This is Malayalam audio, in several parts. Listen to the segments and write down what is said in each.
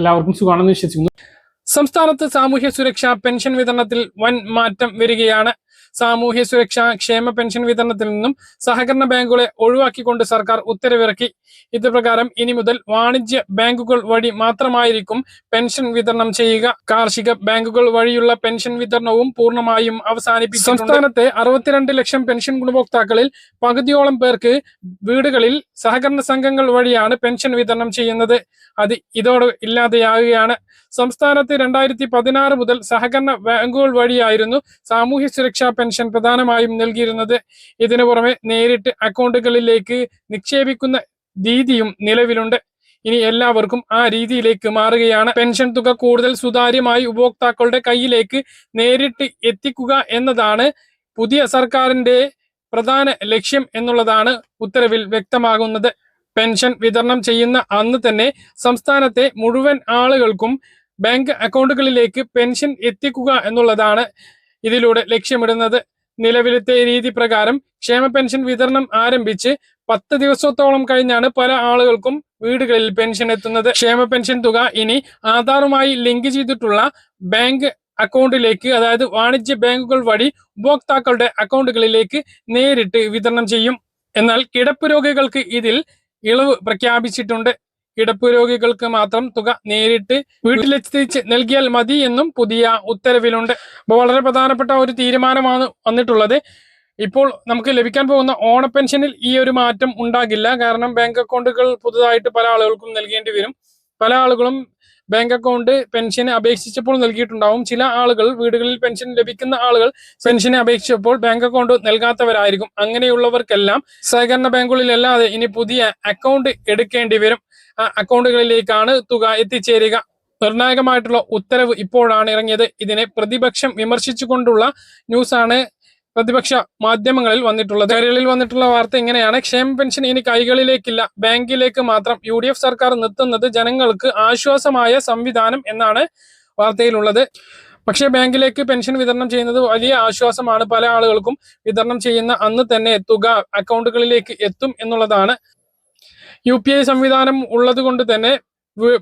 എല്ലാവർക്കും സുഖമാണെന്ന് വിശ്വസിക്കുന്നു. സംസ്ഥാനത്ത് സാമൂഹ്യ സുരക്ഷാ പെൻഷൻ വിതരണത്തിൽ വൻ മാറ്റം വരികയാണ്. സാമൂഹ്യ സുരക്ഷാ ക്ഷേമ പെൻഷൻ വിതരണത്തിൽ നിന്നും സഹകരണ ബാങ്കുകളെ ഒഴിവാക്കിക്കൊണ്ട് സർക്കാർ ഉത്തരവിറക്കി. ഇത് പ്രകാരം ഇനി മുതൽ വാണിജ്യ ബാങ്കുകൾ വഴി മാത്രമായിരിക്കും പെൻഷൻ വിതരണം ചെയ്യുക. കാർഷിക ബാങ്കുകൾ വഴിയുള്ള പെൻഷൻ വിതരണവും പൂർണ്ണമായും അവസാനിപ്പിച്ചു. സംസ്ഥാനത്തെ 62 ലക്ഷം പെൻഷൻ ഗുണഭോക്താക്കളിൽ പകുതിയോളം പേർക്ക് വീടുകളിൽ സഹകരണ സംഘങ്ങൾ വഴിയാണ് പെൻഷൻ വിതരണം ചെയ്യുന്നത്. അത് ഇതോടെ ഇല്ലാതെയാകുകയാണ്. സംസ്ഥാനത്ത് 2016 മുതൽ സഹകരണ ബാങ്കുകൾ വഴിയായിരുന്നു സാമൂഹ്യ സുരക്ഷാ പെൻഷൻ പ്രധാനമായും നൽകിയിരുന്നത്. ഇതിനു പുറമെ നേരിട്ട് അക്കൗണ്ടുകളിലേക്ക് നിക്ഷേപിക്കുന്ന രീതിയും നിലവിലുണ്ട്. ഇനി എല്ലാവർക്കും ആ രീതിയിലേക്ക് മാറുകയാണ്. പെൻഷൻ തുക കൂടുതൽ സുതാര്യമായി ഉപഭോക്താക്കളുടെ കയ്യിലേക്ക് നേരിട്ട് എത്തിക്കുക എന്നതാണ് പുതിയ സർക്കാരിന്റെ പ്രധാന ലക്ഷ്യം എന്നുള്ളതാണ് ഉത്തരവിൽ വ്യക്തമാകുന്നത്. പെൻഷൻ വിതരണം ചെയ്യുന്ന അന്ന് തന്നെ സംസ്ഥാനത്തെ മുഴുവൻ ആളുകൾക്കും ബാങ്ക് അക്കൗണ്ടുകളിലേക്ക് പെൻഷൻ എത്തിക്കുക എന്നുള്ളതാണ് ഇതിലൂടെ ലക്ഷ്യമിടുന്നത്. നിലവിലത്തെ രീതി പ്രകാരം ക്ഷേമ പെൻഷൻ വിതരണം ആരംഭിച്ച് 10 ദിവസത്തോളം കഴിഞ്ഞാണ് പല ആളുകൾക്കും വീടുകളിൽ പെൻഷൻ എത്തുന്നത്. ക്ഷേമ പെൻഷൻ തുക ഇനി ആധാറുമായി ലിങ്ക് ചെയ്തിട്ടുള്ള ബാങ്ക് അക്കൗണ്ടിലേക്ക്, അതായത് വാണിജ്യ ബാങ്കുകൾ വഴി ഉപഭോക്താക്കളുടെ അക്കൗണ്ടുകളിലേക്ക് നേരിട്ട് വിതരണം ചെയ്യും. എന്നാൽ കിടപ്പ് രോഗികൾക്ക് ഇതിൽ ഇളവ് പ്രഖ്യാപിച്ചിട്ടുണ്ട്. കിടപ്പ് രോഗികൾക്ക് മാത്രം തുക നേരിട്ട് വീട്ടിലെത്തിച്ച് നൽകിയാൽ മതി എന്നും പുതിയ ഉത്തരവിലുണ്ട്. അപ്പോൾ വളരെ പ്രധാനപ്പെട്ട ഒരു തീരുമാനമാണ് വന്നിട്ടുള്ളത്. ഇപ്പോൾ നമുക്ക് ലഭിക്കാൻ പോകുന്ന ഓണ പെൻഷനിൽ ഈ ഒരു മാറ്റം ഉണ്ടാകില്ല. കാരണം ബാങ്ക് അക്കൗണ്ടുകൾ പുതുതായിട്ട് പല ആളുകൾക്കും നൽകേണ്ടി വരും. പല ആളുകളും ബാങ്ക് അക്കൗണ്ട് പെൻഷന് അപേക്ഷിച്ചപ്പോൾ നൽകിയിട്ടുണ്ടാവും. ചില ആളുകൾ, വീടുകളിൽ പെൻഷൻ ലഭിക്കുന്ന ആളുകൾ പെൻഷന് അപേക്ഷിച്ചപ്പോൾ ബാങ്ക് അക്കൗണ്ട് നൽകാത്തവരായിരിക്കും. അങ്ങനെയുള്ളവർക്കെല്ലാം സഹകരണ ബാങ്കുകളിലല്ലാതെ ഇനി പുതിയ അക്കൗണ്ട് എടുക്കേണ്ടി വരും. ആ അക്കൗണ്ടുകളിലേക്കാണ് തുക എത്തിച്ചേരുക. നിർണായകമായിട്ടുള്ള ഉത്തരവ് ഇപ്പോഴാണ് ഇറങ്ങിയത്. ഇതിനെ പ്രതിപക്ഷം വിമർശിച്ചുകൊണ്ടുള്ള ന്യൂസാണ് പ്രതിപക്ഷ മാധ്യമങ്ങളിൽ വന്നിട്ടുള്ളത്. കേരളയിൽ വന്നിട്ടുള്ള വാർത്ത ഇങ്ങനെയാണ്: ക്ഷേമ പെൻഷൻ ഇനി കൈകളിലേക്കില്ല, ബാങ്കിലേക്ക് മാത്രം. UDF സർക്കാർ നിർത്തുന്നത് ജനങ്ങൾക്ക് ആശ്വാസമായ സംവിധാനം എന്നാണ് വാർത്തയിലുള്ളത്. പക്ഷേ ബാങ്കിലേക്ക് പെൻഷൻ വിതരണം ചെയ്യുന്നത് വലിയ ആശ്വാസമാണ്. പല ആളുകൾക്കും വിതരണം ചെയ്യുന്ന അന്ന് തന്നെ തുക അക്കൗണ്ടുകളിലേക്ക് എത്തും എന്നുള്ളതാണ്. UPI സംവിധാനം ഉള്ളത് കൊണ്ട് തന്നെ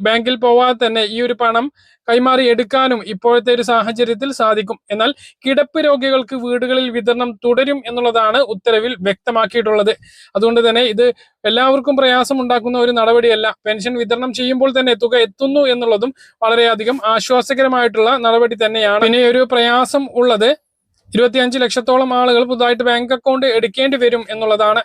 ബാങ്കിൽ പോവാതെ തന്നെ ഈ ഒരു പണം കൈമാറി എടുക്കാനും ഇപ്പോഴത്തെ ഒരു സാഹചര്യത്തിൽ സാധിക്കും. എന്നാൽ കിടപ്പ് രോഗികൾക്ക് വീടുകളിൽ വിതരണം തുടരും എന്നുള്ളതാണ് ഉത്തരവിൽ വ്യക്തമാക്കിയിട്ടുള്ളത്. അതുകൊണ്ട് തന്നെ ഇത് എല്ലാവർക്കും പ്രയാസം ഉണ്ടാക്കുന്ന ഒരു നടപടിയല്ല. പെൻഷൻ വിതരണം ചെയ്യുമ്പോൾ തന്നെ തുക എത്തുന്നു എന്നുള്ളതും വളരെയധികം ആശ്വാസകരമായിട്ടുള്ള നടപടി തന്നെയാണ്. പിന്നെ ഒരു പ്രയാസം ഉള്ളത് 25 ലക്ഷത്തോളം ആളുകൾ പുതുതായിട്ട് ബാങ്ക് അക്കൗണ്ട് എടുക്കേണ്ടി വരും എന്നുള്ളതാണ്.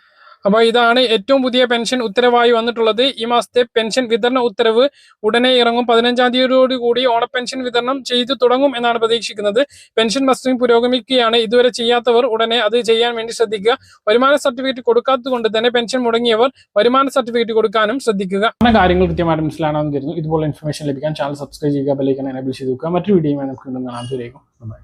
അപ്പോൾ ഇതാണ് ഏറ്റവും പുതിയ പെൻഷൻ ഉത്തരവായി വന്നിട്ടുള്ളത്. ഈ മാസത്തെ പെൻഷൻ വിതരണ ഉത്തരവ് ഉടനെ ഇറങ്ങും. 15-ാം തീയതിയോടുകൂടി ഓണ പെൻഷൻ വിതരണം ചെയ്തു തുടങ്ങും എന്നാണ് പ്രതീക്ഷിക്കുന്നത്. പെൻഷൻ മസ്റ്ററിംഗ് പുരോഗമിക്കുകയാണ്. ഇതുവരെ ചെയ്യാത്തവർ ഉടനെ അത് ചെയ്യാൻ വേണ്ടി ശ്രദ്ധിക്കുക. വരുമാന സർട്ടിഫിക്കറ്റ് കൊടുക്കാത്തത് കൊണ്ട് തന്നെ പെൻഷൻ മുടങ്ങിയവർ വരുമാന സർട്ടിഫിക്കറ്റ് കൊടുക്കാനും ശ്രദ്ധിക്കുക. കാര്യങ്ങൾ കൃത്യമായിട്ട് മനസ്സിലാണെന്ന് കരുതുന്നു. ഇതുപോലെ ഇൻഫർമേഷൻ ലഭിക്കാൻ ചാനൽ സബ്സ്ക്രൈബ് ചെയ്യുക, ബെൽ ഐക്കൺ എനേബിൾ ചെയ്ത് വെക്കുക. മറ്റൊരു വീഡിയോയുമായി നമുക്ക് കാണാൻ.